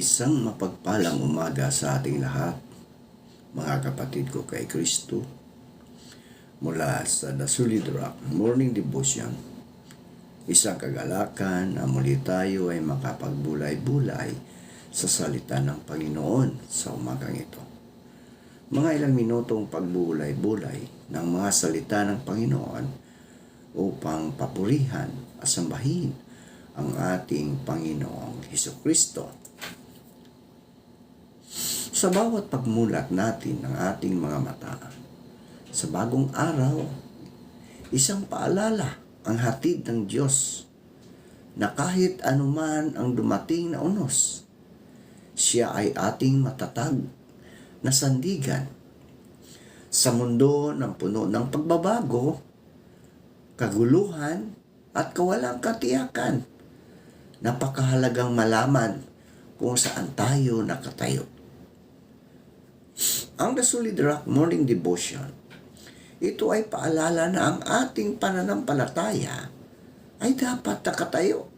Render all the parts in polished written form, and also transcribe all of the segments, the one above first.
Isang mapagpalang umaga sa ating lahat, mga kapatid ko kay Kristo, mula sa The Solid Rock Morning Devotion. Isang kagalakan na muli tayo ay makapagbulay-bulay sa salita ng Panginoon sa umagang ito. Mga ilang minutong pagbulay-bulay ng mga salita ng Panginoon upang papurihan at sambahin ang ating Panginoong Hesukristo. Sa bawat pagmulat natin ng ating mga mata, sa bagong araw, isang paalala ang hatid ng Diyos na kahit anuman ang dumating na unos, siya ay ating matatag na sandigan. Sa mundo ng puno ng pagbabago, kaguluhan at kawalang katiyakan, napakahalagang malaman kung saan tayo nakatayo. Ang The Solid Rock Morning Devotion, ito ay paalala na ang ating pananampalataya ay dapat nakatayo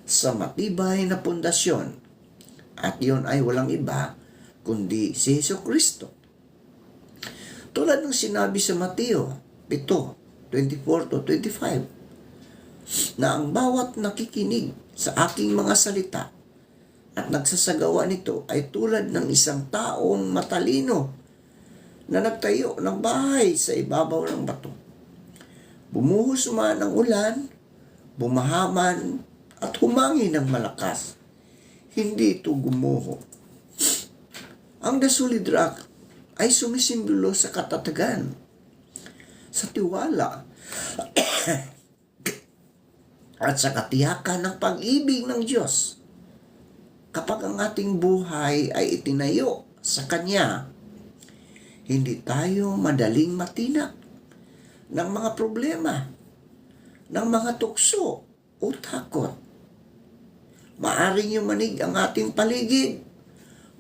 sa matibay na pundasyon, at iyon ay walang iba kundi si Hesukristo. Tulad ng sinabi sa Mateo 7:24-25, na ang bawat nakikinig sa aking mga salita at nagsasagawa nito ay tulad ng isang taong matalino na nagtayo ng bahay sa ibabaw ng bato. Bumuhos man ang ulan, bumahaman at humangin ng malakas, hindi ito gumuho. Ang The Solid Rock ay sumisimbolo sa katatagan, sa tiwala, at sa katiyakan ng pag-ibig ng Diyos. Kapag ang ating buhay ay itinayo sa Kanya, hindi tayo madaling matina ng mga problema, ng mga tukso o takot. Maaring yumanig ang ating paligid,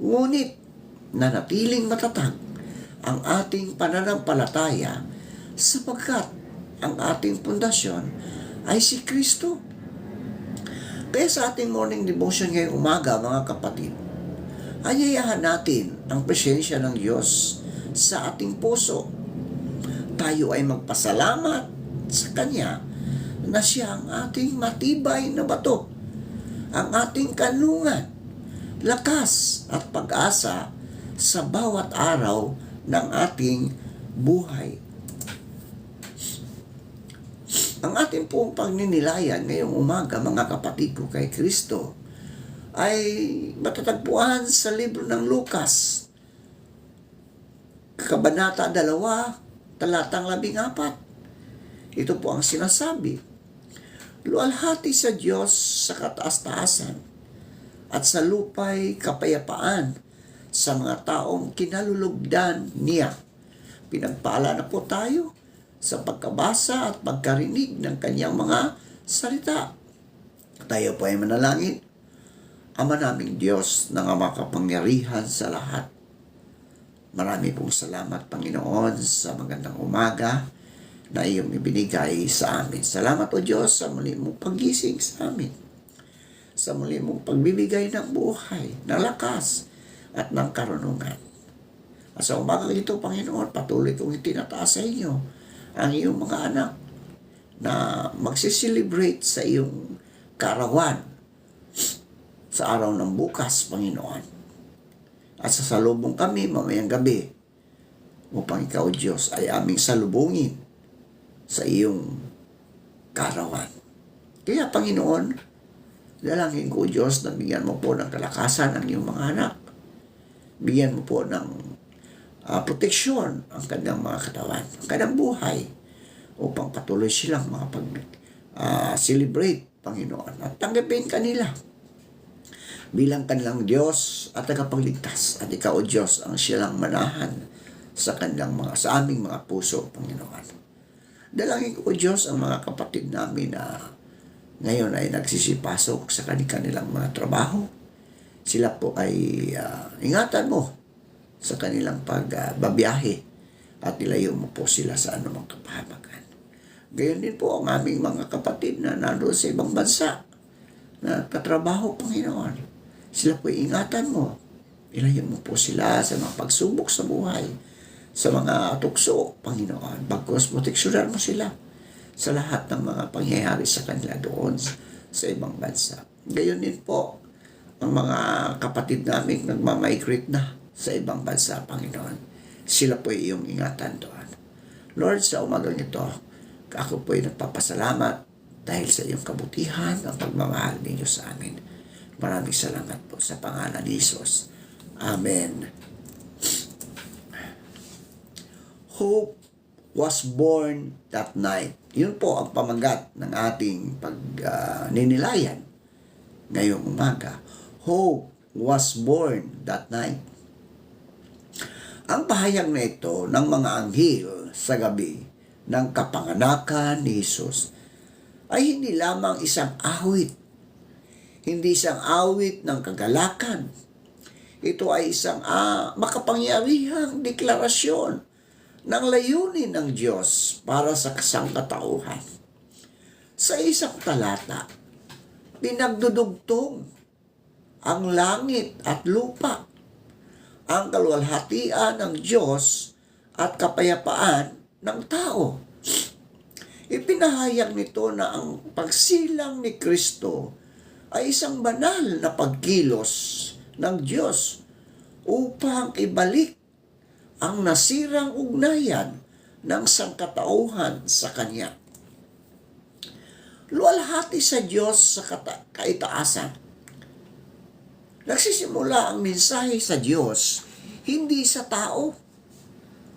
ngunit nanatiling matatag ang ating pananampalataya sapagkat ang ating pundasyon ay si Kristo. Kaya sa ating morning devotion ngayong umaga, mga kapatid, anyayahan natin ang presensya ng Diyos sa ating puso. Tayo ay magpasalamat sa Kanya na siya ang ating matibay na bato, ang ating kanlungan, lakas at pag-asa sa bawat araw ng ating buhay. Ang ating pong pagninilayan ngayong umaga, mga kapatid ko kay Kristo, ay matatagpuan sa libro ng Lucas, Kabanata 2, talatang 14. Ito po ang sinasabi: luwalhati sa Diyos sa kataas-taasan at sa lupa'y kapayapaan sa mga taong kinalulugdan niya. Pinagpala na po tayo sa pagkabasa at pagkarinig ng Kanyang mga salita. Tayo po ay manalangin. Ama naming Diyos na makapangyarihan sa lahat, marami pong salamat, Panginoon, sa magandang umaga na iyong ibinigay sa amin. Salamat o Diyos sa muli mong paggising sa amin, sa muli mong pagbibigay ng buhay, ng lakas at ng karunungan. At sa umaga ito, Panginoon, patuloy kong itinataas sa inyo ang iyong mga anak na magsiselebrate sa iyong kaarawan sa araw ng bukas, Panginoon. At sasalubong kami mamayang gabi upang ikaw, Diyos, ay aming salubungin sa iyong kaarawan. Kaya, Panginoon, dalangin ko, Diyos, na bigyan mo po ng kalakasan ang iyong mga anak. Bigyan mo po ng proteksyon ang kanyang mga katawan, ang kanyang buhay, upang patuloy silang celebrate, Panginoon, at tanggapin kanila bilang kanilang Diyos at tagapagligtas. At ikaw, Diyos, ang silang manahan sa aming mga puso, Panginoon. Dalangin ko, Diyos, ang mga kapatid namin na ngayon ay nagsisipasok sa kanilang mga trabaho. Sila po ay ingatan mo sa kanilang pagbabiyahe at ilayo mo po sila sa anumang kapahamakan. Gayon din po ang aming mga kapatid na nandoon sa ibang bansa na katrabaho, Panginoon. Sila po ingatan mo. Ilayan mo po sila sa mga pagsubok sa buhay, sa mga tukso, Panginoon. Bagkus proteksyonan mo sila sa lahat ng mga pangyayari sa kanila doon sa ibang bansa. Gayon din po ang mga kapatid namin nagmamigrate na sa ibang bansa, Panginoon. Sila po iyong ingatan doon. Lord, sa umagang ito, ako po ay nagpapasalamat dahil sa iyong kabutihan ang pagmamahal ninyo sa amin. Maraming salamat po sa pangalan ni Jesus. Amen. Hope was born that night. Yun po ang pamagat ng ating pagninilayan ngayong umaga. Hope was born that night. Ang pahayag na ito ng mga anghel sa gabi ng kapanganakan ni Jesus ay hindi lamang isang awit. Hindi isang awit ng kagalakan. Ito ay isang makapangyarihang deklarasyon ng layunin ng Diyos para sa sangkatauhan. Sa isang talata, pinagdudugtong ang langit at lupa, ang kaluwalhatian ng Diyos at kapayapaan ng tao. Ipinahayag nito na ang pagsilang ni Kristo ay isang banal na pagkilos ng Diyos upang ibalik ang nasirang ugnayan ng sangkatauhan sa Kanya. Luwalhati sa Diyos sa kaitaasan. Nagsisimula ang mensahe sa Diyos, hindi sa tao.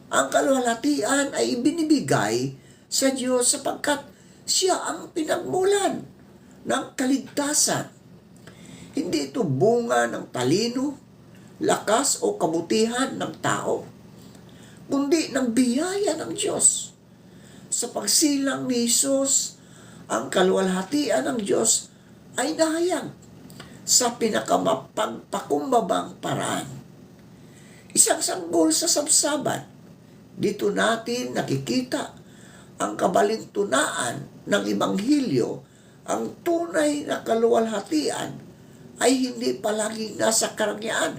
Ang kaluwalhatian ay ibinibigay sa Diyos sapagkat siya ang pinagmulan ng kaligtasan. Hindi ito bunga ng talino, lakas o kabutihan ng tao, kundi ng biyaya ng Diyos. Sa pagsilang ni Jesus, ang kaluwalhatian ng Diyos ay nahayag sa pinakamapagpakumbabang paraan. Isang sanggol sa sabsaban, dito natin nakikita ang kabalintunaan ng Ibanghilyo. Ang tunay na kaluwalhatian ay hindi palaging nasa karangyaan,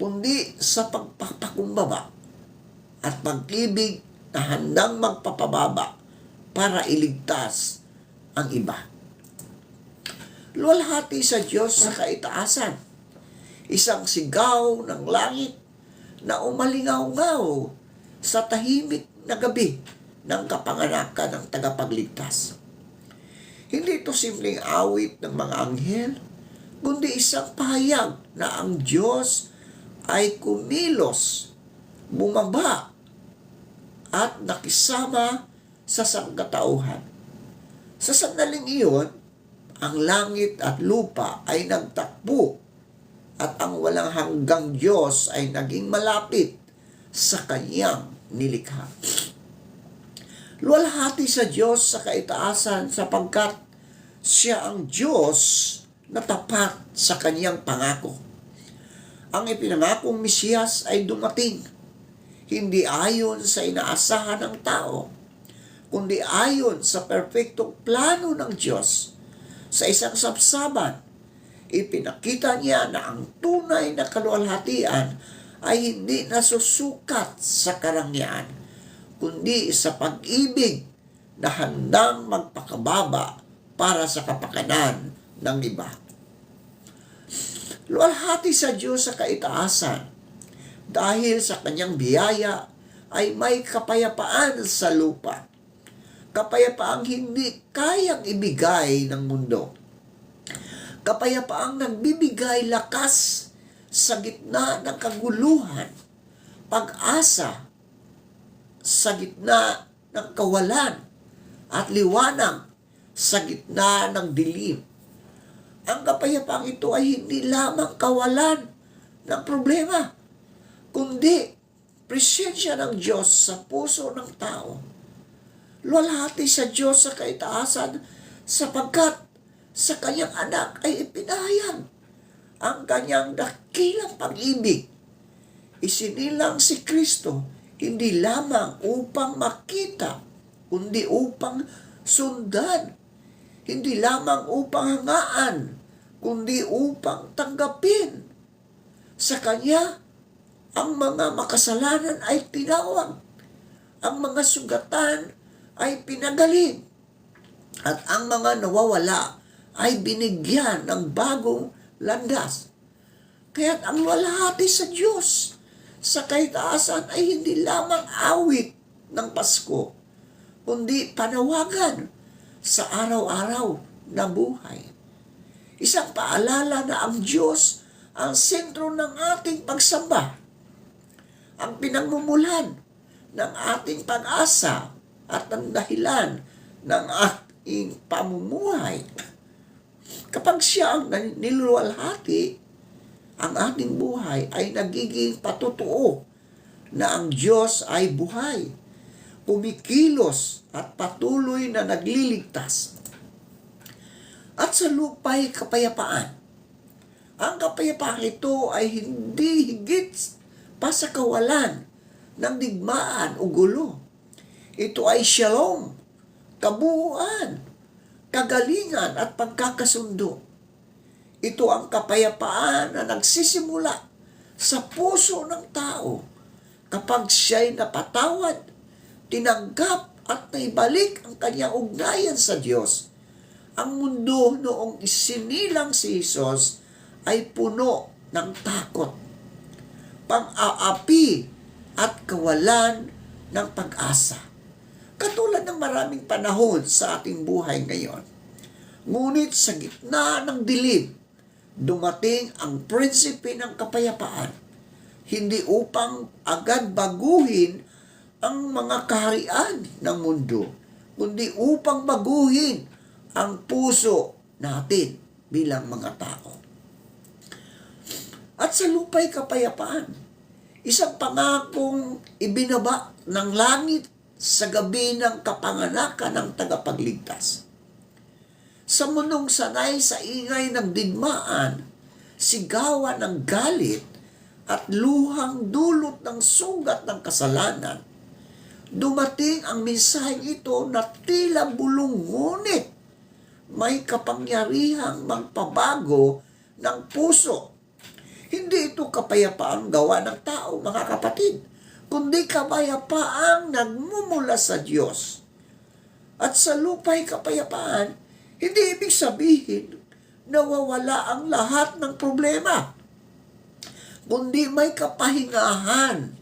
kundi sa pagpapakumbaba at pag-ibig na handang magpapababa para iligtas ang iba. Luwalhati sa Diyos sa kaitaasan, isang sigaw ng langit na umalingaw-ngaw sa tahimik na gabi ng kapanganakan ng tagapagligtas. Hindi ito simpleng awit ng mga anghel, kundi isang pahayag na ang Diyos ay kumilos, bumaba, at nakisama sa sangkatauhan. Sa sandaling iyon, ang langit at lupa ay nagtakbo at ang walang hanggang Diyos ay naging malapit sa Kanyang nilikha. Luwalhati sa Diyos sa kaitaasan sapagkat siya ang Diyos na tapat sa Kanyang pangako. Ang ipinangakong Mesiyas ay dumating, hindi ayon sa inaasahan ng tao, kundi ayon sa perpektong plano ng Diyos. Sa isang sabsaban, ipinakita niya na ang tunay na kaluwalhatian ay hindi nasusukat sa karangyaan, kundi sa pag-ibig na handang magpakababa para sa kapakanan ng iba. Luwalhati sa Diyos sa kaitaasan dahil sa Kanyang biyaya ay may kapayapaan sa lupa. Kapayapaang hindi kayang ibigay ng mundo. Kapayapaang nagbibigay lakas sa gitna ng kaguluhan, pag-asa sa gitna ng kawalan, at liwanag sa gitna ng dilim. Ang kapayapaang ito ay hindi lamang kawalan ng problema, kundi presensya ng Diyos sa puso ng tao. Luwalhati sa Diyos sa kaitaasan sapagkat sa Kanyang anak ay ipinahayag ang Kanyang dakilang pag-ibig. Isinilang si Kristo hindi lamang upang makita, kundi upang sundan. Hindi lamang upang hangaan, kundi upang tanggapin sa Kanya ang mga makasalanan ay tinawag, ang mga sugatan ay pinagaling, at ang mga nawawala ay binigyan ng bagong landas. Kaya't ang luwalhati sa Diyos sa kaitaasan ay hindi lamang awit ng Pasko, kundi panawagan sa araw-araw na buhay. Isang paalala na ang Diyos ang sentro ng ating pagsamba, ang pinagmumulan ng ating pag-asa at ang dahilan ng ating pamumuhay. Kapag siya ang niluluwalhati, ang ating buhay ay nagiging patutuo na ang Diyos ay buhay, kumikilos at patuloy na nagliligtas. At sa lupa'y kapayapaan. Ang kapayapaan ito ay hindi higit pa sa kawalan ng digmaan o gulo. Ito ay shalom, kabuuan, kagalingan at pagkakasundo. Ito ang kapayapaan na nagsisimula sa puso ng tao kapag siya'y napatawad, tinanggap at naibalik ang kanyang ugnayan sa Diyos. Ang mundo noong isinilang si Jesus ay puno ng takot, pang-aapi at kawalan ng pag-asa. Katulad ng maraming panahon sa ating buhay ngayon. Ngunit sa gitna ng dilim, dumating ang prinsipe ng kapayapaan, hindi upang agad baguhin ang mga kaharian ng mundo, kundi upang baguhin ang puso natin bilang mga tao. At sa lupa'y kapayapaan, isang pangakong ibinaba ng langit sa gabi ng kapanganakan ng tagapagligtas. Sa mundong sanay sa ingay ng digmaan, sigawan ng galit at luhang dulot ng sugat ng kasalanan, dumating ang mensaheng ito na tila bulong, ngunit may kapangyarihang magpabago ng puso. Hindi ito kapayapaang gawa ng tao, mga kapatid, kundi kapayapaang nagmumula sa Diyos. At sa lupa'y kapayapaan, hindi ibig sabihin nawawala ang lahat ng problema, kundi may kapahingahan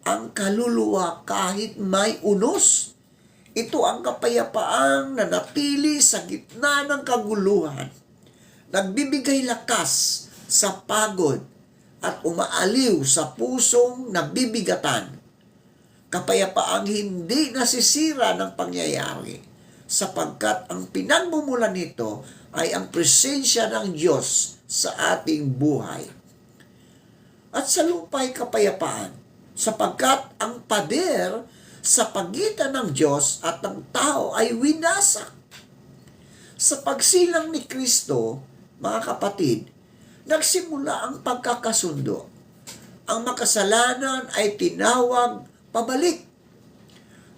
ang kaluluwa kahit may unos. Ito ang kapayapaang nanatili sa gitna ng kaguluhan, nagbibigay lakas sa pagod at umaaliw sa pusong nabibigatan. Kapayapaang hindi nasisira ng pangyayari, sapagkat ang pinagmumulan nito ay ang presensya ng Diyos sa ating buhay. At sa lupa'y kapayapaan, sapagkat ang pader sa pagitan ng Diyos at ng tao ay winasak. Sa pagsilang ni Kristo, mga kapatid, nagsimula ang pagkakasundo. Ang makasalanan ay tinawag pabalik.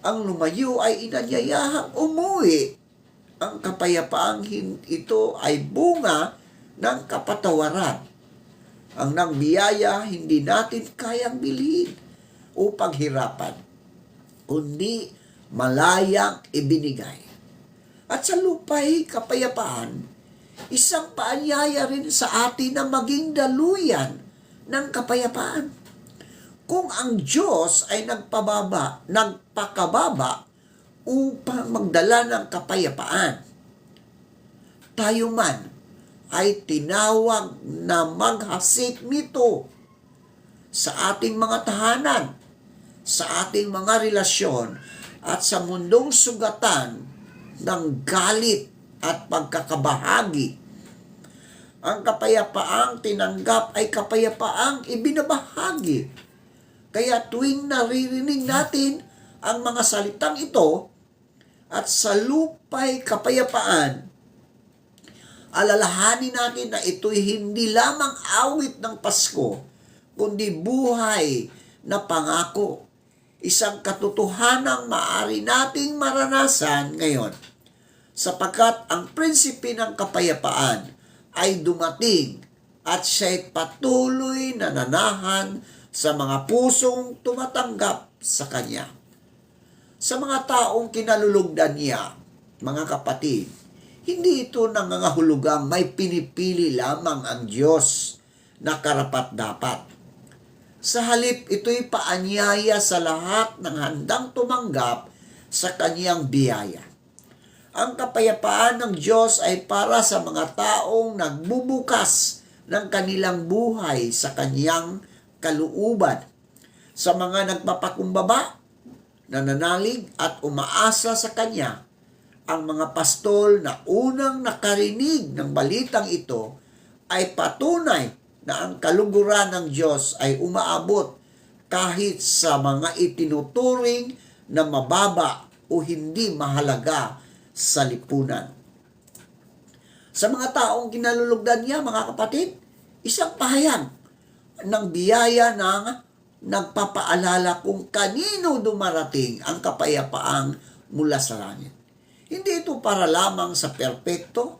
Ang lumayo ay inanyayahang umuwi. Ang kapayapaang ito ay bunga ng kapatawaran. Ang nangbiyaya hindi natin kayang bilhin o paghirapan, kundi malayang ibinigay. At sa lupa'y kapayapaan, isang paanyaya rin sa atin na maging daluyan ng kapayapaan. Kung ang Diyos ay nagpakababa upang magdala ng kapayapaan, tayo man ay tinawag na maghasik nito sa ating mga tahanan, sa ating mga relasyon, at sa mundong sugatan ng galit at pagkakabahagi. Ang kapayapaang tinanggap ay kapayapaang ibinabahagi. Kaya tuwing naririnig natin ang mga salitang ito at sa lupa'y kapayapaan, alalahanin natin na ito'y hindi lamang awit ng Pasko, kundi buhay na pangako. Isang katotohanang maaari nating maranasan ngayon, sapagkat ang prinsipe ng kapayapaan ay dumating at siya'y patuloy na nanahan sa mga pusong tumatanggap sa Kanya. Sa mga taong kinalulugdan niya, mga kapatid, hindi ito nangangahulugang may pinipili lamang ang Diyos na karapat-dapat. Sa halip, ito'y paanyaya sa lahat ng handang tumanggap sa Kanyang biyaya. Ang kapayapaan ng Diyos ay para sa mga taong nagbubukas ng kanilang buhay sa Kanyang kalooban, sa mga nagpapakumbaba, nananalig at umaasa sa Kanya. Ang mga pastol na unang nakarinig ng balitang ito ay patunay na ang kaluguran ng Diyos ay umaabot kahit sa mga itinuturing na mababa o hindi mahalaga sa lipunan. Sa mga taong kinalulugdan niya, mga kapatid, isang pahayag ng biyaya ng nagpapaalala kung kanino dumarating ang kapayapaang mula sa langit. Hindi ito para lamang sa perpekto,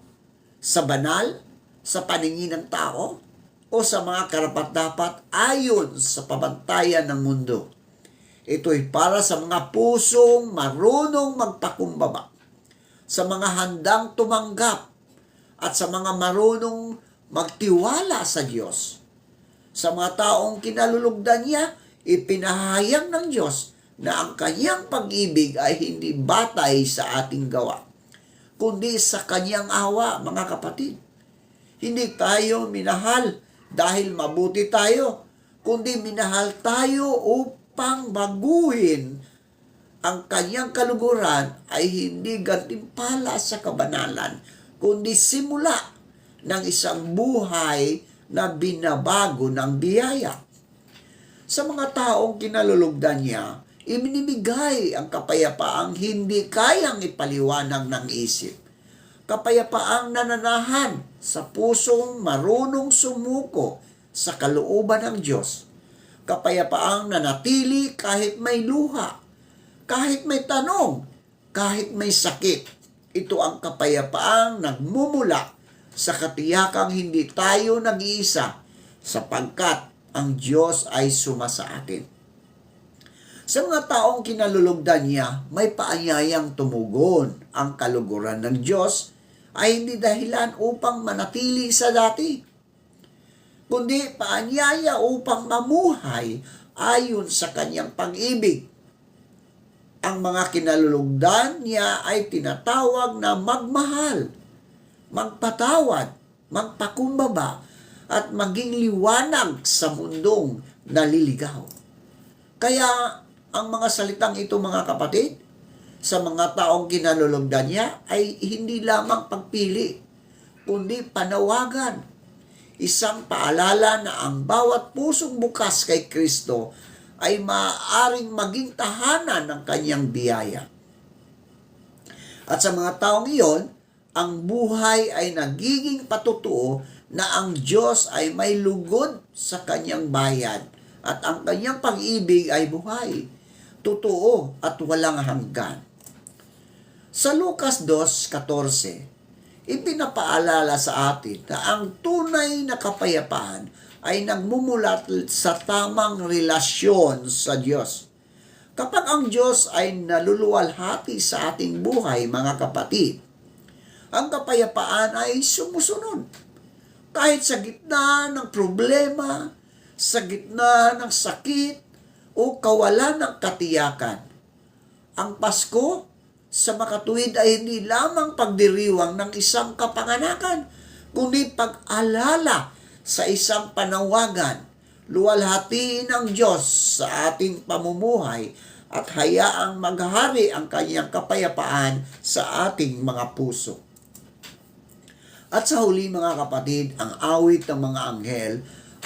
sa banal, sa paningin ng tao, o sa mga karapat-dapat ayon sa pabantayan ng mundo. Ito'y para sa mga pusong marunong magpakumbaba, sa mga handang tumanggap, at sa mga marunong magtiwala sa Diyos. Sa mga taong kinalulugdan niya, ipinahayag ng Diyos na ang Kanyang pag-ibig ay hindi batay sa ating gawa, kundi sa Kanyang awa, mga kapatid. Hindi tayo minahal dahil mabuti tayo, kundi minahal tayo upang baguhin ang Kanyang kaluguran ay hindi gantimpala sa kabanalan, kundi simula ng isang buhay na binabago ng biyaya. Sa mga taong kinalulugdan niya, ibinibigay ang kapayapaang hindi kayang ipaliwanag ng isip. Kapayapaang nananahan sa pusong marunong sumuko sa kalooban ng Diyos. Kapayapaang nanatili kahit may luha, kahit may tanong, kahit may sakit. Ito ang kapayapaang nagmumula sa katiyakang hindi tayo nag-iisa sapagkat ang Diyos ay sumasa atin. Sa mga taong kinalulugdan niya, may paanyayang tumugon. Ang kaluguran ng Diyos ay hindi dahilan upang manatili sa dati, kundi paanyaya upang mamuhay ayon sa Kanyang pag-ibig. Ang mga kinalulugdan niya ay tinatawag na magmahal, magpatawad, magpakumbaba, at maging liwanag sa mundong naliligaw. Kaya ang mga salitang ito, mga kapatid, sa mga taong kinalulugdan niya ay hindi lamang pagpili, kundi panawagan. Isang paalala na ang bawat pusong bukas kay Kristo ay maaaring maging tahanan ng Kanyang biyaya. At sa mga taong iyon, ang buhay ay nagiging patutuo na ang Diyos ay may lugod sa Kanyang bayan at ang Kanyang pag-ibig ay buhay, totoo at walang hanggan. Sa Lucas 2:14, ipinapaalala sa atin na ang tunay na kapayapaan ay nagmumulat sa tamang relasyon sa Diyos. Kapag ang Diyos ay naluluwalhati sa ating buhay, mga kapatid, ang kapayapaan ay sumusunod. Kahit sa gitna ng problema, sa gitna ng sakit, o kawalan ng katiyakan. Ang Pasko sa makatuwid ay hindi lamang pagdiriwang ng isang kapanganakan, kundi pag-alala sa isang panawagan, luwalhatiin ng Diyos sa ating pamumuhay at hayaang maghari ang Kanyang kapayapaan sa ating mga puso. At sa huli, mga kapatid, ang awit ng mga anghel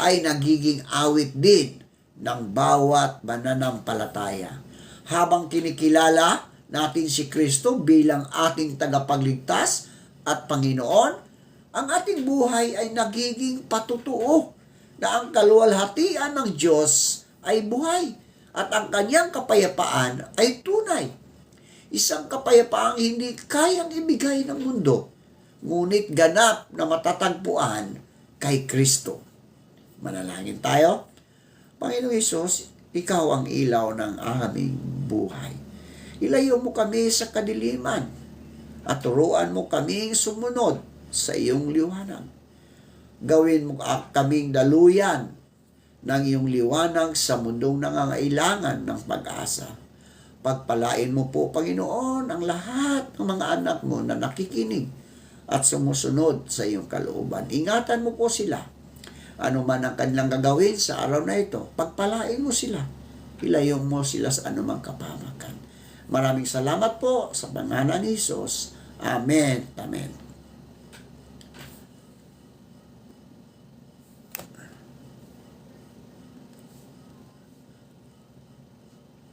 ay nagiging awit din ng bawat mananampalataya. Habang kinikilala natin si Kristo bilang ating tagapagligtas at Panginoon, ang ating buhay ay nagiging patutuo na ang kaluwalhatian ng Diyos ay buhay at ang Kanyang kapayapaan ay tunay. Isang kapayapaang hindi kayang ibigay ng mundo, ngunit ganap na matatagpuan kay Kristo. Manalangin tayo. Panginoong Hesus, Ikaw ang ilaw ng aming buhay. Ilayo mo kami sa kadiliman at turuan mo kaming sumunod sa iyong liwanag. Gawin mo kaming daluyan ng iyong liwanag sa mundong nangangailangan ng pag-asa. Pagpalain mo po, Panginoon, ang lahat ng mga anak mo na nakikinig at sumusunod sa iyong kalooban. Ingatan mo po sila. Ano man ang kanilang gagawin sa araw na ito, pagpalain mo sila. Ilayo mo sila sa anumang kapahamakan. Maraming salamat po sa pangalan ni Jesus. Amen. Amen.